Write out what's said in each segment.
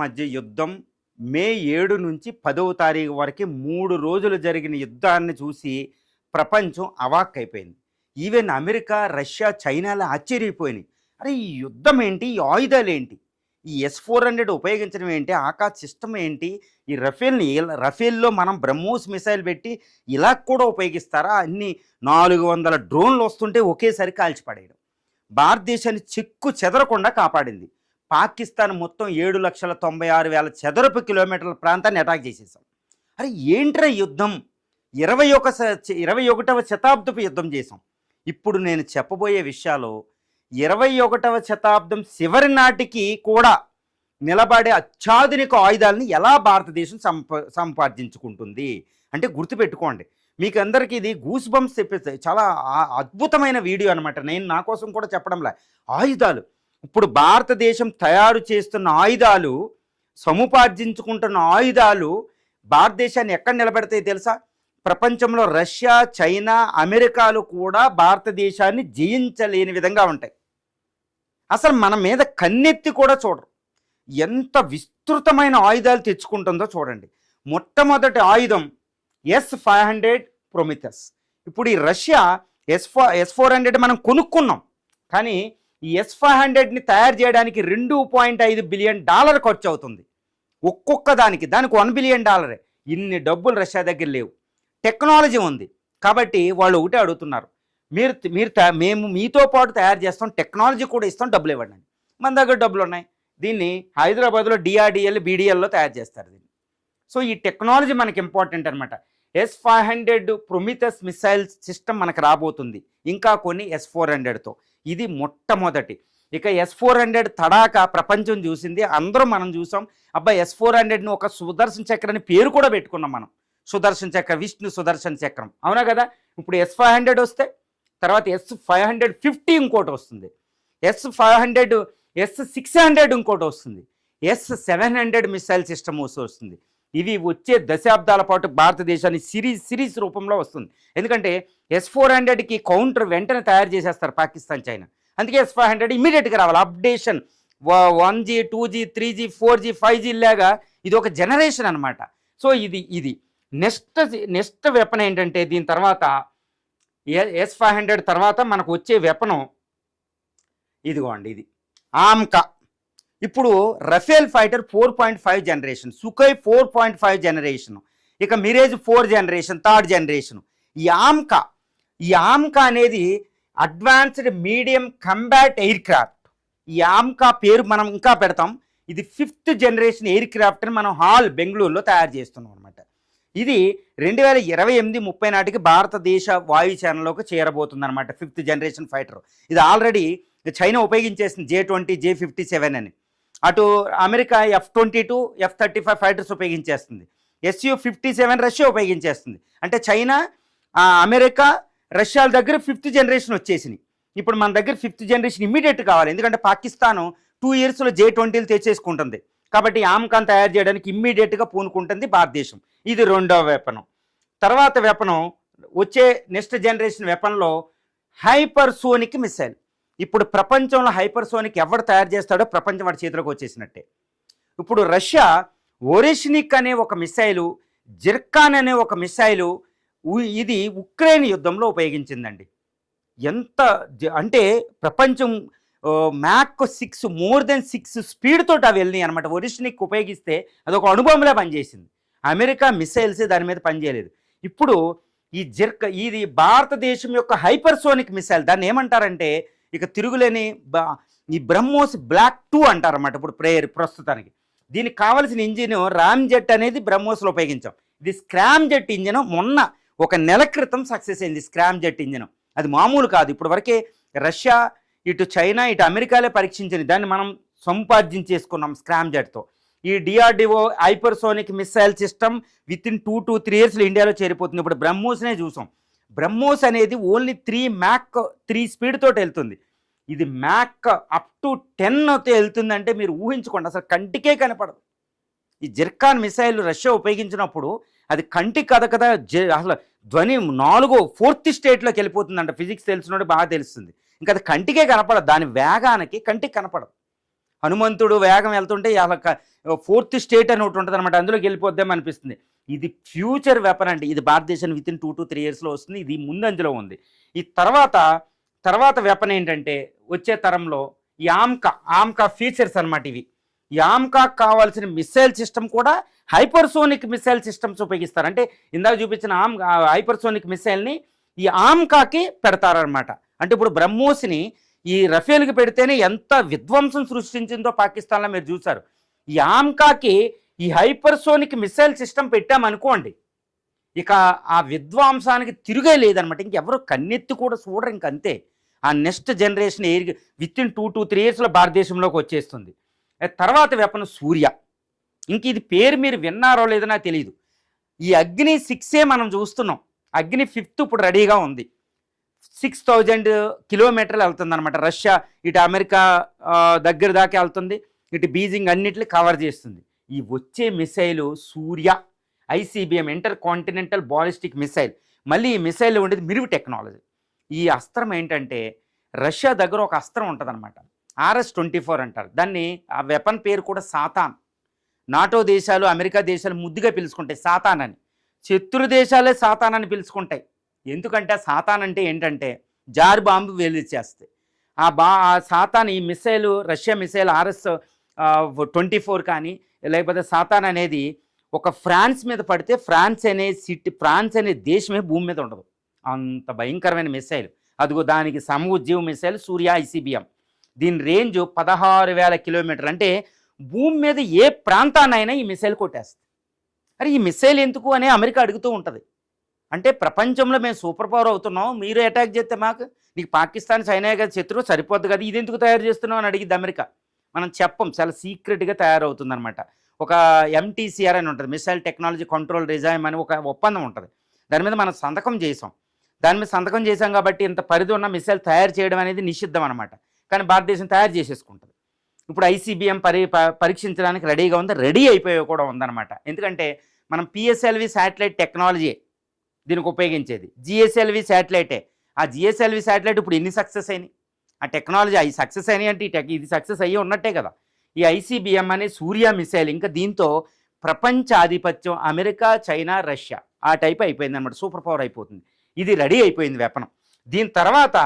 మధ్య యుద్ధం మే 7 నుంచి 10వ తారీఖు వరకు 3 రోజులు జరిగిన యుద్ధాన్ని చూసి ప్రపంచం అవాక్కైపోయింది. ఈవెన్ అమెరికా, రష్యా, చైనాలు ఆశ్చర్యపోయినాయి. అరే ఈ యుద్ధం ఏంటి? ఈ ఆయుధాలేంటి? ఈ S-400 ఉపయోగించడం ఏంటి? ఆకాశ్ సిస్టమ్ ఏంటి? ఈ రఫేల్లో మనం బ్రహ్మోస్ మిసైల్ పెట్టి ఇలా కూడా ఉపయోగిస్తారా? అన్ని 400 డ్రోన్లు వస్తుంటే ఒకేసారి కాల్చిపడేయడం. భారతదేశాన్ని చెక్కు చెదరకుండా కాపాడింది. పాకిస్తాన్ మొత్తం 7,96,000 చదరపు కిలోమీటర్ల ప్రాంతాన్ని అటాక్ చేసేసాం. అరే ఏంట్రా యుద్ధం? 21వ శతాబ్దపు యుద్ధం చేసాం. ఇప్పుడు నేను చెప్పబోయే విషయాలు 21వ శతాబ్దం చివరి నాటికి కూడా నిలబడే అత్యాధునిక ఆయుధాలని ఎలా భారతదేశం సంపాదించుకుంటుంది అంటే గుర్తుపెట్టుకోండి. మీకు అందరికీ ఇది గూస్ బంప్స్ తెప్పిస్తాయి. చాలా అద్భుతమైన వీడియో అనమాట. నేను నా కోసం కూడా చెప్పడంలే. ఆయుధాలు ఇప్పుడు భారతదేశం తయారు చేస్తున్న ఆయుధాలు, సముపార్జించుకుంటున్న ఆయుధాలు భారతదేశాన్ని ఎక్కడ నిలబెడతాయి తెలుసా? ప్రపంచంలో రష్యా, చైనా, అమెరికాలు కూడా భారతదేశాన్ని జయించలేని విధంగా ఉంటాయి. అసలు మన మీద కన్నెత్తి కూడా చూడరు. ఎంత విస్తృతమైన ఆయుధాలు తెచ్చుకుంటుందో చూడండి. మొట్టమొదటి ఆయుధం S-500 ప్రొమిథస్. ఇప్పుడు ఈ రష్యా S-400 మనం కొనుక్కున్నాం, కానీ ఈ S-500ని తయారు చేయడానికి $2.5 బిలియన్ ఖర్చు అవుతుంది. ఒక్కొక్క దానికి $1 బిలియన్. ఇన్ని డబ్బులు రష్యా దగ్గర లేవు. టెక్నాలజీ ఉంది కాబట్టి వాళ్ళు ఒకటే అడుగుతున్నారు, మేము మీతో పాటు తయారు చేస్తాం, టెక్నాలజీ కూడా ఇస్తాం, డబ్బులు ఇవ్వండి. మన దగ్గర డబ్బులు ఉన్నాయి. దీన్ని హైదరాబాద్లో DRDL, BDLలో తయారు చేస్తారు దీన్ని. సో ఈ టెక్నాలజీ మనకి ఇంపార్టెంట్ అనమాట. S-500 ప్రొమిథస్ మిసైల్ సిస్టమ్ మనకు రాబోతుంది, ఇంకా కొన్ని S-400తో. ఇది మొట్టమొదటి. ఇక S-400 తడాక ప్రపంచం చూసింది, అందరం మనం చూసాం. అబ్బాయి S-400ని ఒక సుదర్శన్ చక్ర అని పేరు కూడా పెట్టుకున్నాం మనం. సుదర్శన్ చక్ర, విష్ణు సుదర్శన్ చక్రం, అవునా కదా? ఇప్పుడు S-500 వస్తే తర్వాత S-550 ఇంకోటి వస్తుంది, S-600 ఇంకోటి వస్తుంది, S-700 మిసైల్ సిస్టమ్ వస్తుంది. ఇవి వచ్చే దశాబ్దాల పాటు భారతదేశాన్ని సిరీస్ రూపంలో వస్తుంది. ఎందుకంటే S-400కి కౌంటర్ వెంటనే తయారు చేసేస్తారు పాకిస్తాన్, చైనా. అందుకే S-500 ఇమీడియట్గా రావాలి. Updation 1G, 2G, 3G, 4G, 5G లాగా ఇది ఒక జనరేషన్ అనమాట. సో ఇది నెక్స్ట్ వెపన్ ఏంటంటే, దీని తర్వాత S-500 తర్వాత మనకు వచ్చే వెపనం ఇదిగోండి, ఇది ఆమ్కా. ఇప్పుడు Rafale fighter 4.5 generation, Sukhoi 4.5 generation, ఇక మిరేజ్ 4 జనరేషన్, 3rd జనరేషన్. ఈ ఆమ్కా అనేది advanced medium combat air craft. ఈ ఆమ్కా పేరు మనం ఇంకా పెడతాం. ఇది 5th జనరేషన్ ఎయిర్ క్రాఫ్ట్ని మనం బెంగళూరులో తయారు చేస్తున్నాం అనమాట. ఇది 2028-30 నాటికి భారతదేశ వాయుసేనలోకి చేరబోతుంది అనమాట. 5th generation fighter. ఇది ఆల్రెడీ చైనా ఉపయోగించేసింది, J-20, J-57 అని. అటు అమెరికా F-22, F-35 ఫైటర్స్ ఉపయోగించేస్తుంది. Su-57 రష్యా ఉపయోగించేస్తుంది. అంటే చైనా, అమెరికా, రష్యాల దగ్గర 5th జనరేషన్ వచ్చేసినాయి. ఇప్పుడు మన దగ్గర 5th జనరేషన్ ఇమ్మీడియట్ కావాలి. ఎందుకంటే పాకిస్తాన్ 2 ఇయర్స్లో J-20లు తెచ్చేసుకుంటుంది. కాబట్టి ఆమ్కాన్ తయారు చేయడానికి ఇమ్మీడియట్గా పూనుకుంటుంది భారతదేశం. ఇది రెండవ వెపనం. తర్వాత వెపనం వచ్చే నెక్స్ట్ జనరేషన్ వెపన్లో హైపర్సోనిక్ మిసైల్. ఇప్పుడు ప్రపంచంలో హైపర్సోనిక్ ఎవరు తయారు చేస్తాడో ప్రపంచం వాడి చేతిలోకి వచ్చేసినట్టే. ఇప్పుడు రష్యా ఓరెష్నిక్ అనే ఒక మిసైలు, జిర్కాన్ అనే ఒక మిసైలు ఇది ఉక్రెయిన్ యుద్ధంలో ఉపయోగించిందండి. ఎంత అంటే ప్రపంచం మ్యాక్ 6 more than 6 స్పీడ్ తోటి అవి వెళ్ళినాయి అనమాట. ఒరిష్నిక్ ఉపయోగిస్తే అదొక అనుభవంలో పనిచేసింది. అమెరికా మిసైల్స్ దాని మీద పనిచేయలేదు. ఇప్పుడు ఇది భారతదేశం యొక్క హైపర్సోనిక్ మిసైల్. దాన్ని ఏమంటారంటే ఇక తిరుగులేని ఈ బ్రహ్మోస్ బ్లాక్ 2 అంటారన్నమాట. ఇప్పుడు ప్రస్తుతానికి దీనికి కావాల్సిన ఇంజిన్ రామ్ జెట్ అనేది బ్రహ్మోస్లో ఉపయోగించాం. ఇది స్క్రామ్ జెట్ ఇంజిన్. మొన్న 1 నెల క్రితం సక్సెస్ అయింది స్క్రామ్ జెట్ ఇంజిన్. అది మామూలు కాదు. ఇప్పుడు వరకే రష్యా, ఇటు చైనా, ఇటు అమెరికాలే పరీక్షించింది. దాన్ని మనం సంపాదించేసుకున్నాం స్క్రామ్ జెట్తో. ఈ DRDO hypersonic missile system within 2 to 3 ఇయర్స్లో ఇండియాలో చేరిపోతుంది. ఇప్పుడు బ్రహ్మోస్నే చూసాం. బ్రహ్మోస్ అనేది ఓన్లీ 3 స్పీడ్ తోటి వెళ్తుంది. ఇది మ్యాక్ అప్ టు 10తో వెళ్తుందంటే మీరు ఊహించుకోండి, అసలు కంటికే కనపడదు. ఈ జిర్కాన్ మిసైల్ రష్యా ఉపయోగించినప్పుడు అది కంటికి కదా అసలు ధ్వని 4th స్టేట్లోకి వెళ్ళిపోతుందంట. ఫిజిక్స్ తెలిసినోడు బాగా తెలుస్తుంది. ఇంకా అది కంటికే కనపడదు. దాని వేగానికి కంటికి కనపడదు. హనుమంతుడు వేగం వెళ్తుంటే అలా ఫోర్త్ స్టేట్ అని ఒకటి ఉంటుంది అనమాట, అందులోకి వెళ్ళిపోద్దాం అనిపిస్తుంది. ఇది ఫ్యూచర్ వెపన్ అండి. ఇది భారతదేశం వితిన్ 2 to 3 yearsలో వస్తుంది. ఇది ముందంజలో ఉంది. ఈ తర్వాత వెపన్ ఏంటంటే వచ్చే తరంలో ఈ ఆమ్కా ఫీచర్స్ అనమాట ఇవి. ఈ ఆమ్కాకు కావాల్సిన మిసైల్ సిస్టమ్ కూడా హైపర్సోనిక్ మిసైల్ సిస్టమ్స్ ఉపయోగిస్తారు. అంటే ఇందాక చూపించిన హైపర్సోనిక్ మిసైల్ని ఈ ఆమ్కాకి పెడతారనమాట. అంటే ఇప్పుడు బ్రహ్మోస్ని ఈ రఫేల్కి పెడితేనే ఎంత విధ్వంసం సృష్టించిందో పాకిస్తాన్లో మీరు చూసారు. ఈ ఆమ్కాకి ఈ హైపర్సోనిక్ మిసైల్ సిస్టమ్ పెట్టామనుకోండి, ఇక ఆ విధ్వంసానికి తిరుగే లేదనమాట. ఇంకెవరు కన్నెత్తి కూడా చూడరు. ఇంకంతే. ఆ నెక్స్ట్ జనరేషన్ వితిన్ 2 to 3 yearsలో భారతదేశంలోకి వచ్చేస్తుంది. తర్వాత వెపన్ సూర్య. ఇంక ఇది పేరు మీరు విన్నారో లేదో నాకు తెలియదు. ఈ అగ్ని 6 మనం చూస్తున్నాం. అగ్ని 5th ఇప్పుడు రెడీగా ఉంది. 6000 కిలోమీటర్లు వెళ్తుందన్నమాట. రష్యా ఇటు అమెరికా దగ్గర దాకా వెళ్తుంది, ఇటు బీజింగ్ అన్నిటిని కవర్ చేస్తుంది. ఈ వచ్చే మిసైలు సూర్య ICBM inter continental ballistic missile. మళ్ళీ ఈ మిసైల్లో ఉండేది మిరువు టెక్నాలజీ. ఈ అస్త్రం ఏంటంటే రష్యా దగ్గర ఒక అస్త్రం ఉంటుందన్నమాట, RS-24 అంటారు దాన్ని. ఆ వెపన్ పేరు కూడా సాతాన్. నాటో దేశాలు అమెరికా దేశాలు ముద్దుగా పిలుచుకుంటాయి సాతాన్ అని. శత్రు దేశాలే సాతాన్ అని పిలుచుకుంటాయి. ఎందుకంటే సాతాన్ అంటే ఏంటంటే జార్ బాంబు వెలిచేస్తాయి. ఆ సాతాన్ ఈ మిసైలు రష్యా మిసైల్ RS-24 కానీ లేకపోతే సాతాన్ అనేది ఒక ఫ్రాన్స్ మీద పడితే ఫ్రాన్స్ అనే దేశమే భూమి మీద ఉండదు. అంత భయంకరమైన మిసైల్. అదిగో దానికి సమఉజ్జీవ మిసైల్ సూర్య ICBM. దీని రేంజ్ 16,000 కిలోమీటర్లు. అంటే భూమి మీద ఏ ప్రాంతాన్నైనా ఈ మిసైల్ కొట్టేస్తుంది. అరే ఈ మిసైల్ ఎందుకు అని అమెరికా అడుగుతూ ఉంటుంది. అంటే ప్రపంచంలో మేము సూపర్ పవర్ అవుతున్నాం, మీరు అటాక్ చేస్తే నీకు పాకిస్తాన్ చైనా కదా శత్రువు సరిపోద్దు కదా, ఇది ఎందుకు తయారు చేస్తున్నావు అని అడిగింది అమెరికా. మనం చెప్పం, చాలా సీక్రెట్గా తయారవుతుందన్నమాట. ఒక MTCR అని ఉంటుంది, మిసైల్ టెక్నాలజీ కంట్రోల్ రిజైమ్ అని ఒక ఒప్పందం ఉంటుంది. దాని మీద మనం సంతకం చేసాం కాబట్టి ఇంత పరిధి ఉన్న మిసైల్ తయారు చేయడం అనేది నిషిద్ధం అనమాట. కానీ భారతదేశం తయారు చేసేసుకుంటుంది. ఇప్పుడు ICBM పరీక్షించడానికి రెడీగా ఉంది, రెడీ అయిపోయి కూడా ఉందన్నమాట. ఎందుకంటే మనం PSLV శాటిలైట్ టెక్నాలజీ దీనికి ఉపయోగించేది, GSLV శాటిలైటే. ఆ GSLV శాటిలైట్ ఇప్పుడు ఎన్ని సక్సెస్ అయినాయి, ఆ టెక్నాలజీ అవి సక్సెస్ అయినాయి అంటే ఇది సక్సెస్ అయ్యి ఉన్నట్టే కదా. ఈ ICBM అనే సూర్య మిసైల్ ఇంకా దీంతో ప్రపంచ ఆధిపత్యం అమెరికా చైనా రష్యా ఆ టైప్ అయిపోయింది అనమాట. సూపర్ పవర్ అయిపోతుంది. ఇది రెడీ అయిపోయింది వెపనం. దీని తర్వాత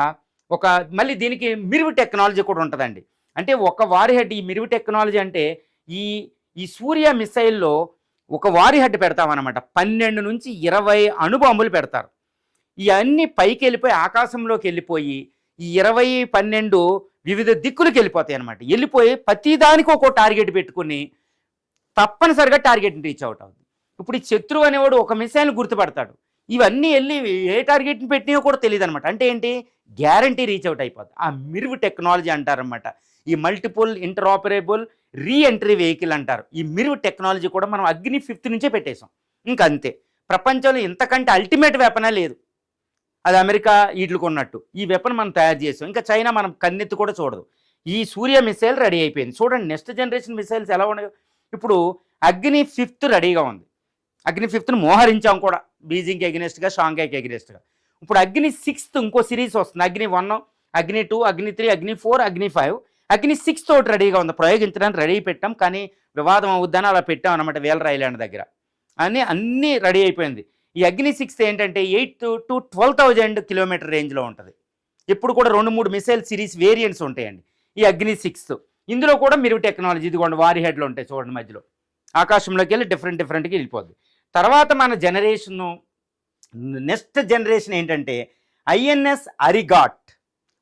మళ్ళీ దీనికి మిరువు టెక్నాలజీ కూడా ఉంటుందండి. అంటే ఒక వారి హెడ్, ఈ మిరువు టెక్నాలజీ అంటే ఈ సూర్య మిసైల్లో ఒక వారి హెడ్ పెడతామన్నమాట. 12 నుంచి 20 అణుబాంబులు పెడతారు. ఇవన్నీ పైకి వెళ్ళిపోయి ఆకాశంలోకి వెళ్ళిపోయి ఈ 20, 12 వివిధ దిక్కులకు వెళ్ళిపోతాయి అనమాట. వెళ్ళిపోయి ప్రతిదానికి ఒక్కో టార్గెట్ పెట్టుకుని తప్పనిసరిగా టార్గెట్ని రీచ్ అవుట్ అవుతుంది. ఇప్పుడు ఈ శత్రువు అనేవాడు ఒక మిసైల్ని గుర్తుపడతాడు, ఇవన్నీ వెళ్ళి ఏ టార్గెట్ని పెట్టినో కూడా తెలియదు అనమాట. అంటే ఏంటి, గ్యారంటీ రీచ్ అవుట్ అయిపోతుంది. ఆ మిరువు టెక్నాలజీ అంటారనమాట. ఈ మల్టిపుల్ ఇంటరాపరేబుల్ రీఎంట్రీ వెహికల్ అంటారు. ఈ మిరువు టెక్నాలజీ కూడా మనం అగ్ని 5th నుంచే పెట్టేశాం. ఇంకా అంతే. ప్రపంచంలో ఇంతకంటే అల్టిమేట్ వెపనే లేదు. అది అమెరికా వీటికి ఉన్నట్టు ఈ వెపన్ మనం తయారు చేసాం. ఇంకా చైనా మనం కన్నెత్తి కూడా చూడదు. ఈ సూర్య మిసైల్ రెడీ అయిపోయింది. చూడండి నెక్స్ట్ జనరేషన్ మిసైల్స్ ఎలా ఉన్నాయో. ఇప్పుడు అగ్ని 5th రెడీగా ఉంది. అగ్ని 5th మోహరించాం కూడా, బీజింగ్కి ఎగ్నెస్ట్గా, షాంఘైకి ఎగ్నెస్ట్గా. ఇప్పుడు అగ్ని 6th ఇంకో సిరీస్ వస్తుంది. అగ్ని 1, అగ్ని 2, అగ్ని 3, అగ్ని 4, అగ్ని 5, అగ్ని 6th ఒకటి రెడీగా ఉంది. ప్రయోగించడానికి రెడీ పెట్టాం, కానీ వివాదం అవుద్దని అలా పెట్టాం అనమాట వేలర్ ఐలాండ్ దగ్గర. అన్నీ రెడీ అయిపోయింది. ఈ అగ్ని 6th ఏంటంటే 8 to 12,000 కిలోమీటర్ రేంజ్లో ఉంటుంది. ఇప్పుడు కూడా 2-3 మిసైల్ సిరీస్ వేరియంట్స్ ఉంటాయండి ఈ అగ్ని 6th. ఇందులో కూడా మిరువు టెక్నాలజీ, ఇదిగోండి వారి హెడ్లు ఉంటాయి చూడండి, మధ్యలో ఆకాశంలోకి వెళ్ళి డిఫరెంట్గా వెళ్ళిపోద్ది. తర్వాత మన నెక్స్ట్ జనరేషన్ ఏంటంటే INS అరిగాట్.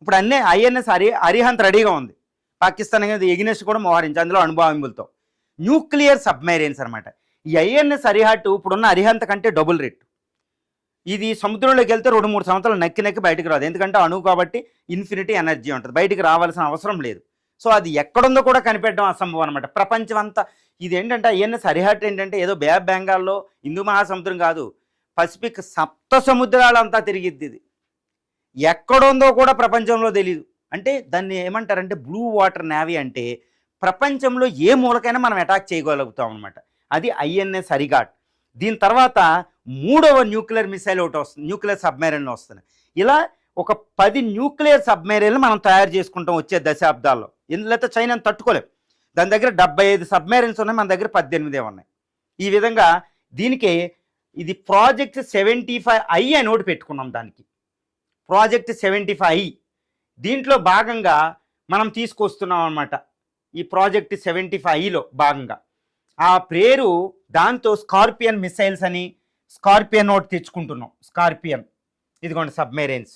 ఇప్పుడు INS అరిహంత్ రెడీగా ఉంది. పాకిస్తాన్ ఎగ్నెస్ట్ కూడా మోహరించి అందులో అణుబాంబులతో న్యూక్లియర్ సబ్మెరైన్స్ అనమాట. ఈ INS అరిహట్ ఇప్పుడున్న అరిహంత్ కంటే డబుల్ రేట్. ఇది సముద్రంలోకి వెళ్తే 2-3 సంవత్సరాలు నక్కి బయటకు రాదు. ఎందుకంటే అణువు కాబట్టి ఇన్ఫినిటీ ఎనర్జీ ఉంటుంది, బయటికి రావాల్సిన అవసరం లేదు. సో అది ఎక్కడుందో కూడా కనిపెట్టడం అసంభవం అనమాట. ప్రపంచం అంతా ఇది ఏంటంటే INS అరిహట్ ఏంటంటే ఏదో బే ఆఫ్ బెంగాల్లో హిందూ మహాసముద్రం కాదు, పసిఫిక్ 7 సముద్రాలంతా తిరిగిద్ది. ఇది ఎక్కడుందో కూడా ప్రపంచంలో తెలియదు. అంటే దాన్ని ఏమంటారంటే బ్లూ వాటర్ నేవీ. అంటే ప్రపంచంలో ఏ మూలకైనా మనం అటాక్ చేయగలుగుతాం అనమాట. అది INS అరిగాట్. దీని తర్వాత 3వ న్యూక్లియర్ మిసైల్ ఒకటి వస్తుంది, న్యూక్లియర్ సబ్మెరైన్ వస్తుంది. ఇలా ఒక 10 న్యూక్లియర్ సబ్మెరైన్లు మనం తయారు చేసుకుంటాం వచ్చే దశాబ్దాల్లో. లేకపోతే చైనాను తట్టుకోలేం. దాని దగ్గర 75 సబ్మెరైన్స్ ఉన్నాయి, మన దగ్గర 18 ఉన్నాయి. ఈ విధంగా దీనికి ఇది ప్రాజెక్ట్ 75I అని ఒకటి పెట్టుకున్నాం. దానికి ప్రాజెక్ట్ 75I దీంట్లో భాగంగా మనం తీసుకొస్తున్నాం అన్నమాట. ఈ ప్రాజెక్ట్ 75Iలో భాగంగా ఆ పేరు దాంతో స్కార్పియన్ మిసైల్స్ అని స్కార్పియన్ ఒకటి తెచ్చుకుంటున్నాం. స్కార్పియన్ ఇదిగోండి సబ్మెరైన్స్.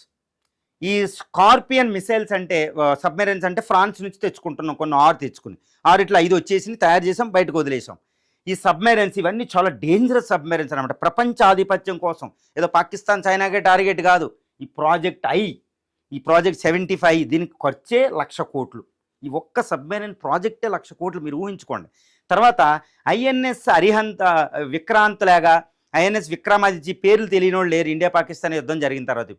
ఈ స్కార్పియన్ మిసైల్స్ అంటే సబ్మెరైన్స్ అంటే ఫ్రాన్స్ నుంచి తెచ్చుకుంటున్నాం. కొన్ని 6 తెచ్చుకుని 6 ఇట్లా 5 వచ్చేసి తయారు చేసాం, బయటకు వదిలేసాం. ఈ సబ్మెరైన్స్ ఇవన్నీ చాలా డేంజరస్ సబ్మెరైన్స్ అనమాట. ప్రపంచ ఆధిపత్యం కోసం, ఏదో పాకిస్తాన్ చైనాకే టార్గెట్ కాదు. ఈ ప్రాజెక్ట్ 75 దీనికి ఖర్చే 1,00,000 కోట్లు. ఈ ఒక్క సబ్మెరైన్ ప్రాజెక్టే 1,00,000 కోట్లు, మీరు ఊహించుకోండి. తర్వాత ఐఎన్ఎస్ అరిహంత్ విక్రాంత్ లాగా ఐఎన్ఎస్ విక్రమాదిత్య పేర్లు తెలియని వాళ్ళు లేరు ఇండియా పాకిస్తాన్ యుద్ధం జరిగిన తర్వాత.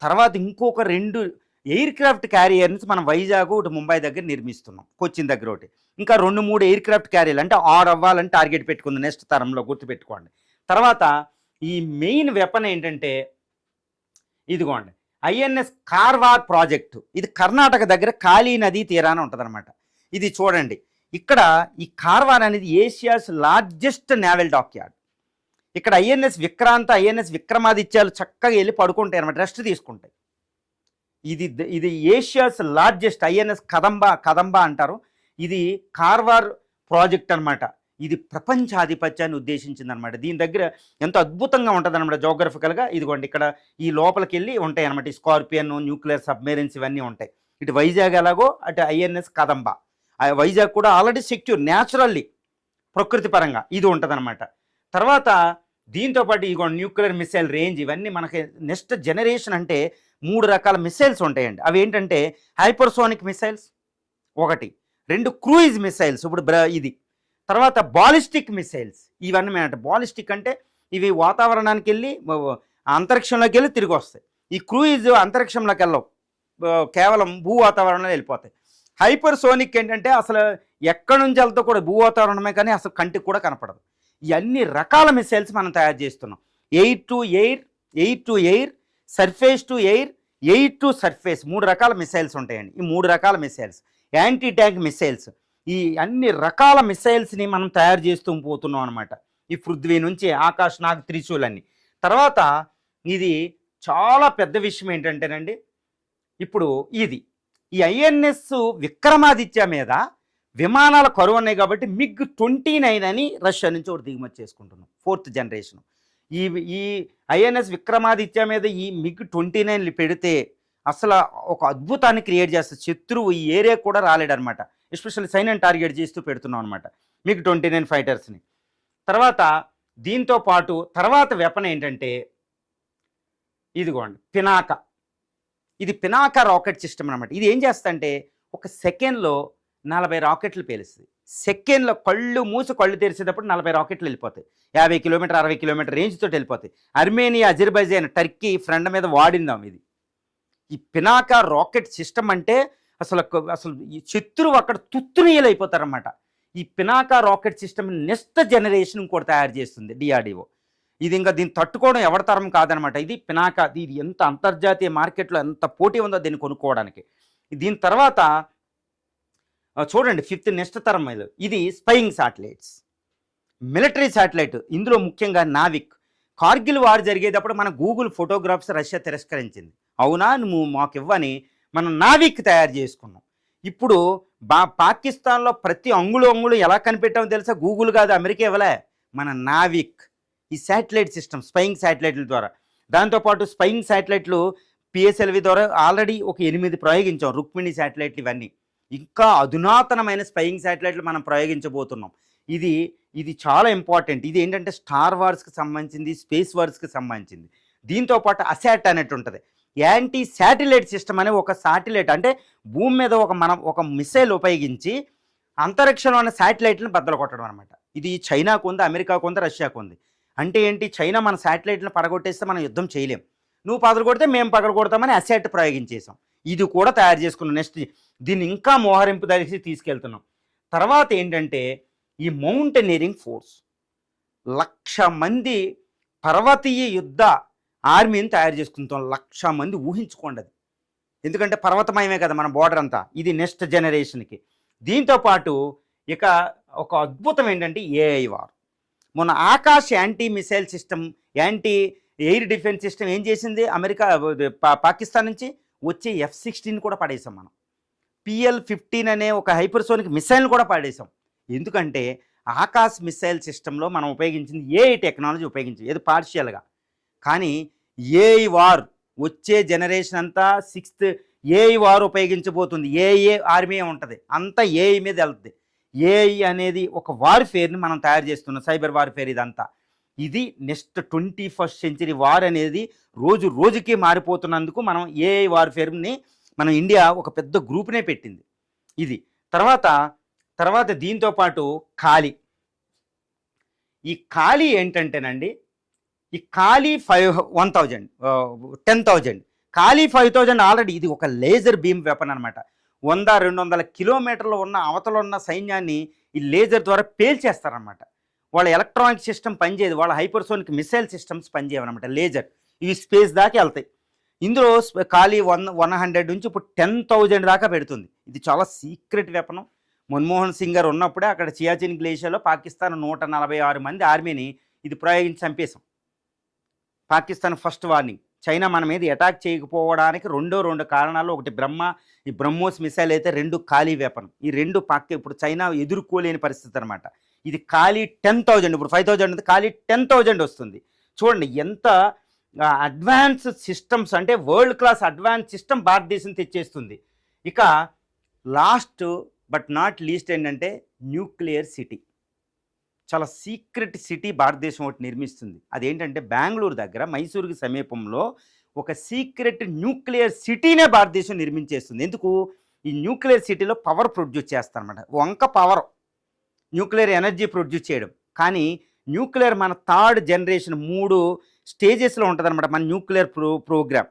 తర్వాత ఇంకొక 2 ఎయిర్ క్రాఫ్ట్ క్యారియర్స్ మనం వైజాగ్ ఒకటి ముంబై దగ్గర నిర్మిస్తున్నాం, కొచ్చిన్ దగ్గర ఒకటి. ఇంకా 2-3 ఎయిర్ క్రాఫ్ట్ క్యారియర్లు అంటే 6 అవ్వాలని టార్గెట్ పెట్టుకుంది నెక్స్ట్ తరంలో, గుర్తుపెట్టుకోండి. తర్వాత ఈ మెయిన్ వెపన్ ఏంటంటే ఇదిగోండి ఐఎన్ఎస్ కార్వార్ ప్రాజెక్టు. ఇది కర్ణాటక దగ్గర కాళీ నదీ తీరాన ఉంటుందన్నమాట. ఇది చూడండి, ఇక్కడ ఈ కార్వార్ అనేది Asia's largest naval dockyard. ఇక్కడ ఐఎన్ఎస్ విక్రాంత, ఐఎన్ఎస్ విక్రమాదిత్యాలు చక్కగా వెళ్ళి పడుకుంటాయి అనమాట, రెస్ట్ తీసుకుంటాయి. ఇది ఏషియాస్ లార్జెస్ట్ ఐఎన్ఎస్ కదంబ అంటారు. ఇది కార్వార్ ప్రాజెక్ట్ అనమాట. ఇది ప్రపంచాధిపత్యాన్ని ఉద్దేశించిందనమాట. దీని దగ్గర ఎంతో అద్భుతంగా ఉంటుంది అనమాట జోగ్రఫికల్గా. ఇదిగోండి ఇక్కడ ఈ లోపలికి వెళ్ళి ఉంటాయి అనమాట. ఈ స్కార్పియన్, న్యూక్లియర్ సబ్మెరైన్స్ ఇవన్నీ ఉంటాయి. ఇటు వైజాగ్ ఎలాగో అటు ఐఎన్ఎస్ కదంబ. వైజాగ్ కూడా ఆల్రెడీ సెక్యూర్ న్యాచురల్లీ, ప్రకృతి పరంగా ఇది ఉంటుంది అనమాట. తర్వాత దీంతోపాటు ఇదిగో న్యూక్లియర్ మిసైల్ రేంజ్ ఇవన్నీ మనకి నెక్స్ట్ జనరేషన్ అంటే 3 రకాల మిసైల్స్ ఉంటాయండి. అవి ఏంటంటే హైపర్సోనిక్ మిసైల్స్ 1, 2 క్రూయిజ్ మిసైల్స్ ఇప్పుడు ఇది. తర్వాత బాలిస్టిక్ మిసైల్స్ ఇవన్నీ అంటే బాలిస్టిక్ అంటే ఇవి వాతావరణానికి వెళ్ళి అంతరిక్షంలోకి వెళ్ళి తిరిగి వస్తాయి. ఈ క్రూయిజ్ అంతరిక్షంలోకి వెళ్ళవు, కేవలం భూ వాతావరణంలో వెళ్ళిపోతాయి. హైపర్సోనిక్ ఏంటంటే అసలు ఎక్కడి నుంచి వెళ్తా కూడా భూ వాతావరణమే కానీ అసలు కంటికి కూడా కనపడదు. ఈ అన్ని రకాల మిసైల్స్ మనం తయారు చేస్తున్నాం. Air to air, surface to air, air to surface 3 రకాల మిసైల్స్ ఉంటాయండి. ఈ 3 రకాల మిసైల్స్, యాంటీ ట్యాంక్ మిసైల్స్, ఈ అన్ని రకాల మిసైల్స్ని మనం తయారు చేస్తూ పోతున్నాం అనమాట. ఈ పృథ్వీ నుంచి ఆకాశ్ నాగ్ త్రిశూలన్నీ. తర్వాత ఇది చాలా పెద్ద విషయం ఏంటంటేనండి, ఇప్పుడు ఈ ఐఎన్ఎస్ విక్రమాదిత్య మీద విమానాల కరువు ఉన్నాయి కాబట్టి MiG-29 అని రష్యా నుంచి ఒకటి దిగుమతి చేసుకుంటున్నాం, 4th జనరేషన్. ఈ ఐఎన్ఎస్ విక్రమాదిత్య మీద ఈ MiG-29 పెడితే అసలు ఒక అద్భుతాన్ని క్రియేట్ చేస్తుంది. శత్రువు ఈ ఏరియా కూడా రాలేడనమాట. ఎస్పెషల్లీ సైన్యం టార్గెట్ చేస్తూ పెడుతున్నాం అనమాట MiG-29 ఫైటర్స్ని. తర్వాత దీంతో పాటు తర్వాత వెపన్ ఏంటంటే ఇదిగోండి పినాకా. ఇది పినాకా రాకెట్ సిస్టమ్ అనమాట. ఇది ఏం చేస్తుందంటే ఒక సెకండ్లో 40 రాకెట్లు పేలుస్తుంది. సెకండ్లో కళ్ళు మూసి కళ్ళు తెరిచేటప్పుడు 40 రాకెట్లు వెళ్ళిపోతాయి. 50 కిలోమీటర్ 60 కిలోమీటర్ రేంజ్తో వెళ్ళిపోతాయి. అర్మేనియా, అజర్బైజాన్, టర్కీ ఫ్రెండ్ మీద వాడిందాం ఇది. ఈ పినాకా రాకెట్ సిస్టమ్ అంటే అసలు ఈ శత్రువు అక్కడ తుత్తునీయలైపోతారన్నమాట. ఈ Pinaka rocket system next generation ఇంకోటి తయారు చేస్తుంది DRDO. ఇది ఇంకా దీన్ని తట్టుకోవడం ఎవరి తరం కాదనమాట. ఇది పినాకా, ఇది ఎంత అంతర్జాతీయ మార్కెట్లో ఎంత పోటీ ఉందో దీన్ని కొనుక్కోవడానికి. దీని తర్వాత చూడండి 5th నెక్స్ట్ తరం ఇది స్పైయింగ్ శాటిలైట్స్, మిలిటరీ శాటిలైట్. ఇందులో ముఖ్యంగా నావిక్. కార్గిల్ వార్ జరిగేటప్పుడు మన గూగుల్ ఫోటోగ్రాఫ్స్ రష్యా తిరస్కరించింది. అవునా, నువ్వు మాకు ఇవ్వని మనం నావిక్ తయారు చేసుకున్నాం. ఇప్పుడు పాకిస్తాన్లో ప్రతి అంగుళం ఎలా కనిపెట్టామో తెలుసా? గూగుల్ కాదు, అమెరికా ఇవ్వలే, మన నావిక్. ఈ శాటిలైట్ సిస్టమ్ స్పైయింగ్ శాటిలైట్ల ద్వారా. దాంతోపాటు స్పైయింగ్ శాటిలైట్లు PSLV ద్వారా ఆల్రెడీ ఒక 8 ప్రయోగించాం, రుక్మిణి శాటిలైట్లు ఇవన్నీ. ఇంకా అధునాతనమైన స్పైయింగ్ శాటిలైట్లు మనం ప్రయోగించబోతున్నాం. ఇది చాలా ఇంపార్టెంట్. ఇది ఏంటంటే స్టార్ వార్స్కి సంబంధించింది, స్పేస్ వార్స్కి సంబంధించింది. దీంతోపాటు అసాట్ అనేది ఉంటుంది, యాంటీ శాటిలైట్ సిస్టమ్ అనే ఒక శాటిలైట్. అంటే భూమి మీద మనం ఒక మిసైల్ ఉపయోగించి అంతరిక్షంలో ఉన్న శాటిలైట్లను బద్దలు కొట్టడం అనమాట. ఇది చైనాకు ఉంది, అమెరికాకు ఉంది, రష్యాకు ఉంది. అంటే ఏంటి, చైనా మన శాటిలైట్లను పడగొట్టేస్తే మనం యుద్ధం చేయలేం, నువ్వు పగలు కొడితే మేము పగలు కొడతామని అసాట్ ప్రయోగించేసాం. ఇది కూడా తయారు చేసుకున్నాం. నెక్స్ట్ దీన్ని ఇంకా మోహరింపు దరికి తీసుకెళ్తున్నాం. తర్వాత ఏంటంటే ఈ మౌంటైనీరింగ్ ఫోర్స్, 1,00,000 మంది పర్వతీయ యుద్ధ ఆర్మీని తయారు చేసుకుంటాం. 1,00,000 మంది ఊహించుకోండి అది, ఎందుకంటే పర్వతమయమే కదా మన బోర్డర్ అంతా. ఇది నెక్స్ట్ జనరేషన్కి. దీంతోపాటు ఇక ఒక అద్భుతం ఏంటంటే ఏఐ వార్. మొన్న Akash anti missile system, anti air defence system ఏం చేసింది అమెరికా పాకిస్తాన్ నుంచి వచ్చే F-16 కూడా పడేసాం మనం. PL-15 అనే ఒక హైపర్సోనిక్ మిసైల్ని కూడా పడేసాం. ఎందుకంటే ఆకాశ్ మిసైల్ సిస్టంలో మనం ఉపయోగించింది ఏఐ టెక్నాలజీ ఉపయోగించింది, ఏది పార్షియల్గా. కానీ ఏఐ వార్ వచ్చే జనరేషన్ అంతా 6th ఏఐ వార్ ఉపయోగించబోతుంది. ఏఐ ఆర్మీ ఉంటుంది, అంతా ఏఐ మీద వెళ్తుంది. ఏఐ అనేది ఒక వార్ఫేర్ని మనం తయారు చేస్తున్నాం, సైబర్ వార్ఫేర్. ఇదంతా ఇది నెక్స్ట్ 21st సెంచరీ వార్ అనేది రోజు రోజుకి మారిపోతున్నందుకు మనం ఏఐ వార్ఫేర్ని మనం ఇండియా ఒక పెద్ద గ్రూప్నే పెట్టింది. ఇది తర్వాత దీంతో పాటు ఖాళీ. ఈ ఖాళీ ఏంటంటేనండి, ఈ ఖాళీ 10,000 ఖాళీ 5,000 ఆల్రెడీ ఇది ఒక లేజర్ బీమ్ వెపన్ అనమాట. 100-200 కిలోమీటర్లు ఉన్న అవతల ఉన్న సైన్యాన్ని ఈ లేజర్ ద్వారా పేల్చేస్తారనమాట. వాళ్ళ ఎలక్ట్రానిక్ సిస్టమ్ పనిచేయదు, వాళ్ళ హైపర్సోనిక్ మిసైల్ సిస్టమ్స్ పనిచేయవన్నమాట. లేజర్ ఇవి స్పేస్ దాకా వెళ్తాయి. ఇందులో ఖాళీ 100 నుంచి ఇప్పుడు 10,000 దాకా పెడుతుంది. ఇది చాలా సీక్రెట్ వెపన్. మన్మోహన్ సింగ్ గారు ఉన్నప్పుడే అక్కడ సియాచిన్ గ్లేషియర్లో పాకిస్తాన్ 146 మంది ఆర్మీని ఇది ప్రయోగించి చంపేశాం. Pakistan first warning. చైనా మన మీద అటాక్ చేయకపోవడానికి రెండు కారణాలు. ఒకటి ఈ బ్రహ్మోస్ మిసైల్ అయితే, 2 ఖాళీ వెపన్. ఈ 2 ఇప్పుడు చైనా ఎదుర్కోలేని పరిస్థితి అనమాట. ఇది ఖాళీ 10,000, ఇప్పుడు 5,000 ఖాళీ 10,000 వస్తుంది. చూడండి ఎంత అడ్వాన్స్ సిస్టమ్స్, అంటే వరల్డ్ క్లాస్ అడ్వాన్స్ సిస్టమ్ భారతదేశం తెచ్చేస్తుంది. ఇక లాస్ట్ బట్ నాట్ లీస్ట్ ఏంటంటే న్యూక్లియర్ సిటీ. చాలా సీక్రెట్ సిటీ భారతదేశం ఒకటి నిర్మిస్తుంది. అదేంటంటే బెంగళూరు దగ్గర మైసూరుకి సమీపంలో ఒక సీక్రెట్ న్యూక్లియర్ సిటీనే భారతదేశం నిర్మించేస్తుంది. ఎందుకు? ఈ న్యూక్లియర్ సిటీలో పవర్ ప్రొడ్యూస్ చేస్తారన్నమాట. వంక పవర్, న్యూక్లియర్ ఎనర్జీ ప్రొడ్యూస్ చేయడం. కానీ న్యూక్లియర్ మన 3rd జనరేషన్ 3 స్టేజెస్లో ఉంటుంది అనమాట మన న్యూక్లియర్ ప్రోగ్రామ్.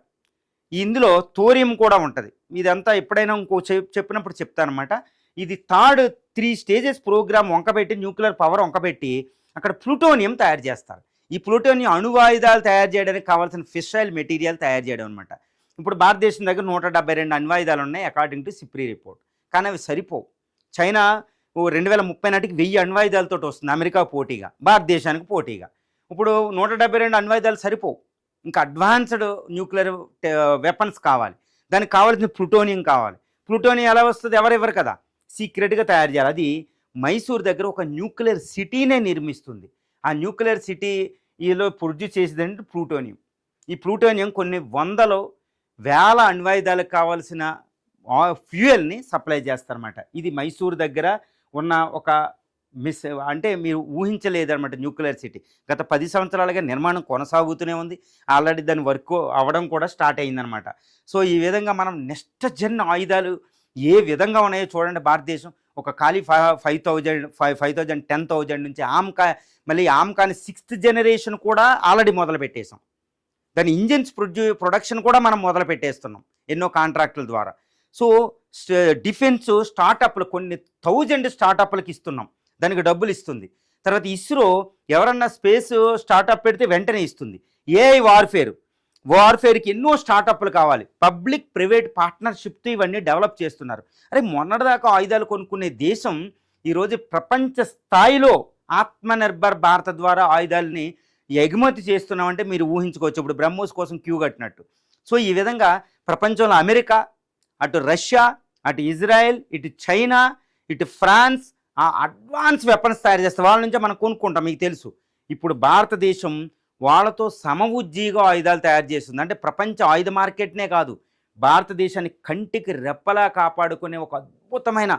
ఇందులో థోరియం కూడా ఉంటుంది. ఇదంతా ఎప్పుడైనా ఇంకో చెప్పినప్పుడు చెప్తానమాట. ఇది 3 స్టేజెస్ ప్రోగ్రామ్ వంకబెట్టి, న్యూక్లియర్ పవర్ వంకబెట్టి అక్కడ ప్లూటోనియం తయారు చేస్తారు. ఈ ప్లూటోనియం అణువాయుధాలు తయారు చేయడానికి కావాల్సిన ఫిస్సైల్ మెటీరియల్ తయారు చేయడం అనమాట. ఇప్పుడు భారతదేశం దగ్గర 172 అణ్వాయుధాలు ఉన్నాయి అకార్డింగ్ టు సిప్రీ రిపోర్ట్. కానీ అవి సరిపోవు. చైనా 2030 నాటికి 1000 అణ్వాయుధాలతో వస్తుంది అమెరికా పోటీగా, భారతదేశానికి పోటీగా. ఇప్పుడు 172 అణ్వాయుధాలు సరిపోవు. ఇంకా అడ్వాన్స్డ్ న్యూక్లియర్ వెపన్స్ కావాలి. దానికి కావాల్సిన ప్లూటోనియం కావాలి. ప్లూటోనియం ఎలా వస్తుంది? ఎవరెవరు కదా, సీక్రెట్గా తయారు చేయాలి. అది మైసూర్ దగ్గర ఒక న్యూక్లియర్ సిటీనే నిర్మిస్తుంది. ఆ న్యూక్లియర్ సిటీలో ప్రొడ్యూస్ చేసేదంటే ప్లూటోనియం. ఈ ప్లూటోనియం కొన్ని 100,000 అణ్వాయుధాలకు కావాల్సిన ఫ్యూయల్ని సప్లై చేస్తారన్నమాట. ఇది మైసూర్ దగ్గర ఉన్న ఒక అంటే మీరు ఊహించలేదన్నమాట న్యూక్లియర్ సిటీ. గత 10 సంవత్సరాలుగా నిర్మాణం కొనసాగుతూనే ఉంది. ఆల్రెడీ దాని వర్క్ అవ్వడం కూడా స్టార్ట్ అయిందనమాట. సో ఈ విధంగా మనం నెక్స్ట్ జన్ ఆయుధాలు ఏ విధంగా ఉన్నాయో చూడండి. భారతదేశం ఒక ఖాళీ 5,000 10,000 నుంచి మళ్ళీ ఆమ్కాని 6th జనరేషన్ కూడా ఆల్రెడీ మొదలు పెట్టేసాం. దాని ఇంజిన్స్ ప్రొడక్షన్ కూడా మనం మొదలు పెట్టేస్తున్నాం ఎన్నో కాంట్రాక్టుల ద్వారా. సో డిఫెన్స్ స్టార్టప్లు కొన్ని 1000 స్టార్టప్లకు ఇస్తున్నాం, దానికి డబ్బులు ఇస్తుంది. తర్వాత ఇస్రో ఎవరన్నా స్పేస్ స్టార్టప్ పెడితే వెంటనే ఇస్తుంది. ఏఐ వార్ఫేర్కి ఎన్నో స్టార్టప్లు కావాలి. పబ్లిక్ ప్రైవేట్ పార్ట్నర్షిప్తో ఇవన్నీ డెవలప్ చేస్తున్నారు. అరే మొన్నటిదాకా ఆయుధాలు కొనుక్కునే దేశం ఈరోజు ప్రపంచ స్థాయిలో ఆత్మనిర్భర్ భారత్ ద్వారా ఆయుధాలని ఎగుమతి చేస్తున్నామంటే మీరు ఊహించుకోవచ్చు. ఇప్పుడు బ్రహ్మోస్ కోసం క్యూ కట్టినట్టు. సో ఈ విధంగా ప్రపంచంలో అమెరికా, అటు రష్యా, అటు ఇజ్రాయెల్, ఇటు చైనా, ఇటు ఫ్రాన్స్ అడ్వాన్స్ వెపన్స్ తయారు చేస్తారు. వాళ్ళ నుంచే మనం కొనుక్కుంటాం. మీకు తెలుసు ఇప్పుడు భారతదేశం వాళ్ళతో సమవుజ్జీగా ఆయుధాలు తయారు చేస్తుంది. అంటే ప్రపంచ ఆయుధ మార్కెట్నే కాదు, భారతదేశాన్ని కంటికి రెప్పలా కాపాడుకునే ఒక అద్భుతమైన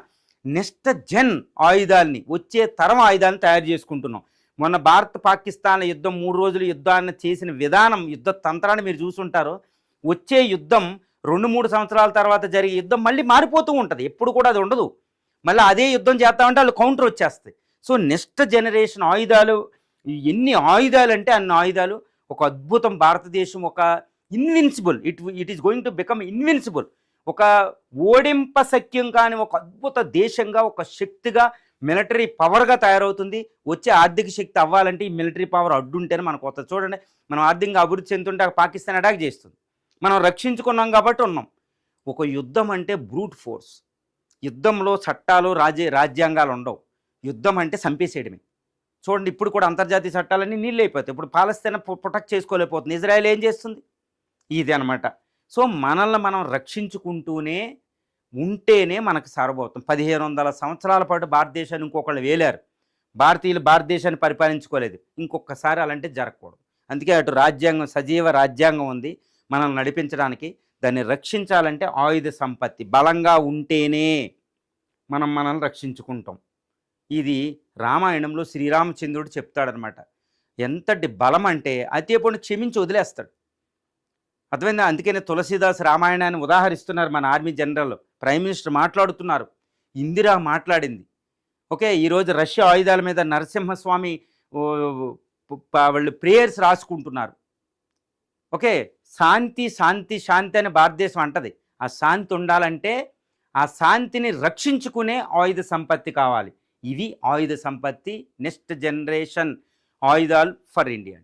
నెక్స్ట్ జన్ ఆయుధాలని, వచ్చే తరం ఆయుధాలను తయారు చేసుకుంటున్నాం. మొన్న భారత్ పాకిస్తాన్ యుద్ధం 3 రోజులు యుద్ధాన్ని చేసిన విధానం, యుద్ధ తంత్రాన్ని మీరు చూసుంటారు. వచ్చే యుద్ధం 2-3 సంవత్సరాల తర్వాత జరిగే యుద్ధం మళ్ళీ మారిపోతూ ఉంటుంది. ఎప్పుడు కూడా అది ఉండదు. మళ్ళీ అదే యుద్ధం చేస్తామంటే వాళ్ళు కౌంటర్ వచ్చేస్తాయి. సో నెక్స్ట్ జనరేషన్ ఆయుధాలు, ఎన్ని ఆయుధాలు అంటే అన్ని ఆయుధాలు. ఒక అద్భుతం. భారతదేశం ఒక invincible, it is going to become invincible. ఒక ఓడింపశక్యం కాని ఒక అద్భుత దేశంగా, ఒక శక్తిగా, మిలిటరీ పవర్గా తయారవుతుంది. వచ్చే ఆర్థిక శక్తి అవ్వాలంటే ఈ మిలిటరీ పవర్ అడ్డుంటేనే మనకు వస్తుంది. చూడండి, మనం ఆర్థికంగా అభివృద్ధి చెందుతుంటే పాకిస్తాన్ అటాక్ చేస్తుంది. మనం రక్షించుకున్నాం కాబట్టి ఉన్నాం. ఒక యుద్ధం అంటే బ్రూట్ ఫోర్స్. యుద్ధంలో చట్టాలు రాజ్యాంగాలు ఉండవు. యుద్ధం అంటే చంపేసేయడమే. చూడండి ఇప్పుడు కూడా అంతర్జాతీయ చట్టాలన్నీ నీళ్ళు అయిపోతాయి. ఇప్పుడు పాలస్తీనా ప్రొటెక్ట్ చేసుకోలేకపోతుంది. ఇజ్రాయెల్ ఏం చేస్తుంది? ఇది అనమాట. సో మనల్ని మనం రక్షించుకుంటూనే ఉంటేనే మనకు సారభౌతం. 1500 సంవత్సరాల పాటు భారతదేశాన్ని ఇంకొకళ్ళు వేలారు. భారతీయులు భారతదేశాన్ని పరిపాలించుకోలేదు. ఇంకొకసారి అలాంటి జరగకూడదు. అందుకే అటు రాజ్యాంగం, సజీవ రాజ్యాంగం ఉంది మనల్ని నడిపించడానికి. దాన్ని రక్షించాలంటే ఆయుధ సంపత్తి బలంగా ఉంటేనే మనల్ని రక్షించుకుంటాం. ఇది రామాయణంలో శ్రీరామచంద్రుడు చెప్తాడనమాట. ఎంతటి బలం అంటే అతేపుడు క్షమించి వదిలేస్తాడు. అర్థమైందా? అందుకనే తులసీదాస్ రామాయణాన్ని ఉదాహరిస్తున్నారు మన ఆర్మీ జనరల్. ప్రైమ్ మినిస్టర్ మాట్లాడుతున్నారు, ఇందిరా మాట్లాడింది. ఓకే, ఈరోజు రష్యా ఆయుధాల మీద నరసింహస్వామి వాళ్ళు ప్రేయర్స్ రాసుకుంటున్నారు. ఓకే, శాంతి శాంతి శాంతి అని భారతదేశం అంటది. ఆ శాంతి ఉండాలంటే ఆ శాంతిని రక్షించుకునే ఆయుధ సంపత్తి కావాలి. ఇవి ఆయుధ సంపత్తి, నెక్స్ట్ జనరేషన్ ఆయుధాలు ఫర్ ఇండియా.